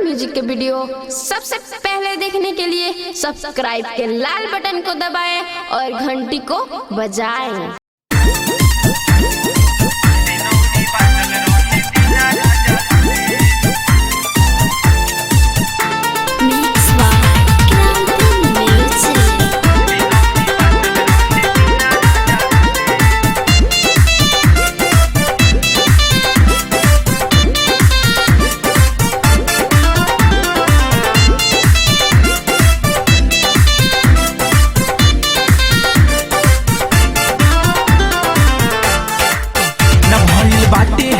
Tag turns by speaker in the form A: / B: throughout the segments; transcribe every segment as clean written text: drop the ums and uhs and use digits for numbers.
A: Music के video सबसे पहले देखने के लिए सब्सक्राइब के लाल बटन को दबाएं और घंटी को बजाएं।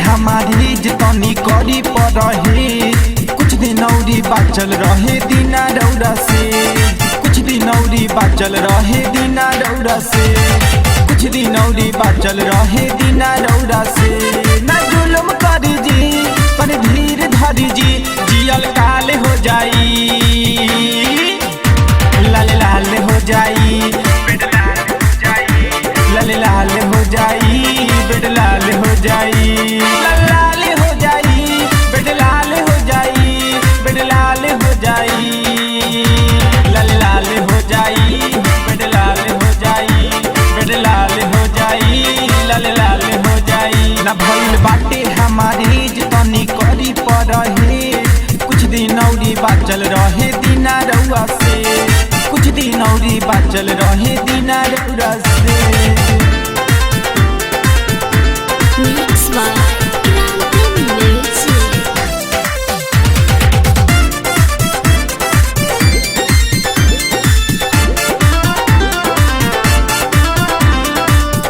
B: हमारी जितनी करी पर रहे कुछ दिन औरी बाचल रहे दीना रौरा से, कुछ दिन औरी बाचल रहे दीना रौरा से, कुछ दिन औरी बाचल रहे दीना रौरा से। न जुल्म करी जी पर धीर धरी जी, जियल काल हो जाई, लाल लाल हो जाई, लाल लाल हो जाई, बेड लाल हो जाई, लाल हो जाई, बेड लाल हो जाई, बेड लाल हो जाई, लाल लाल हो जाई, बेड लाल हो जाई, बेड लाल हो जाई, लाल लाल हो जाई। ना भइल बाटे हमारी जितनी करी पर रहे कुछ दिन औरी बाचल रहे दीना रउआ से, कुछ दिन औरी बाचल रहे दीना रउआ से।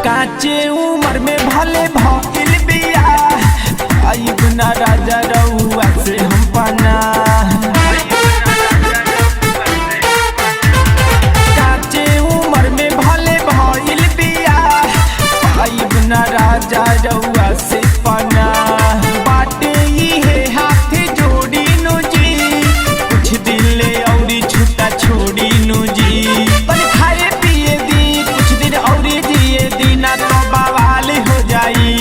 B: काचे उम्र में भले भइल बियाह, आइब ना राजा रउआ से हम पना। काचे उम्र में भले भइल बियाह, आइब ना राजा रउआ से पना। बाटे इहे हाथ जोड़ी नु जी, कुछ दिन ले औरी छुट्टा छोड़ी नु जी, पर खाए पिए दी कुछ दिन औरी जिए दी, ना तो बवाल हो जाई,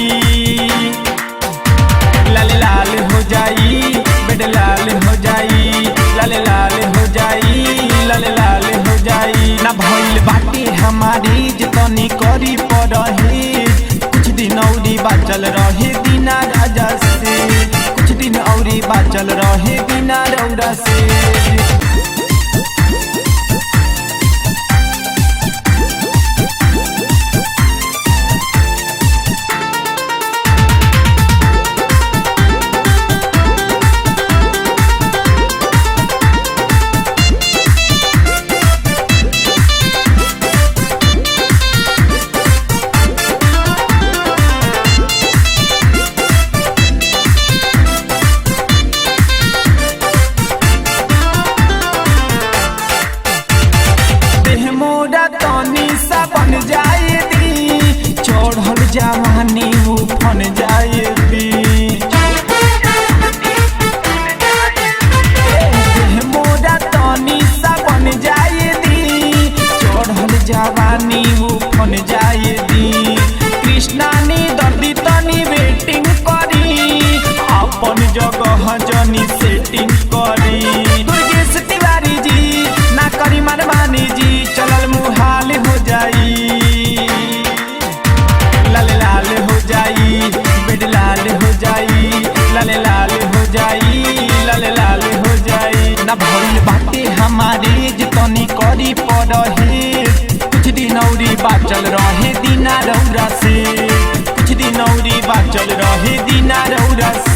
B: लाल लाल हो जाई, बेड लाल हो जाई, लाल लाल हो जाई, लाल लाल हो जाई। ना भइल बाटे हमारी जितनी करी पर रहे कुछ दिन औरी बाचल रहे दीना राजा से, कुछ दिन औरी बाचल रहे दीना रौरा से। मोरा तनी सा बन जाए दी, चढ़ल जवानी उफन जाए दी, मोरा तनी सा बन जाए दी, चढ़ल जवानी उफन जाए दी। कृष्णा ने दर्दी तनी वेटिंग करी, अपन जगह जनी सेटिंग करी। दुर्गेश तिवारी जी ना करी मनमानी जी, चलल मुहाल हो जाई, लाल लाल हो जाई, बेड लाल हो जाई, लाल लाल हो जाई, लाल लाल हो जाई। ना भइल बाटे हमारे जितनी करी पर रहे कुछ दिन औरी बाचल रहे दीना रौरा से, कुछ दिन औरी बाचल रहे दीना रौरा से।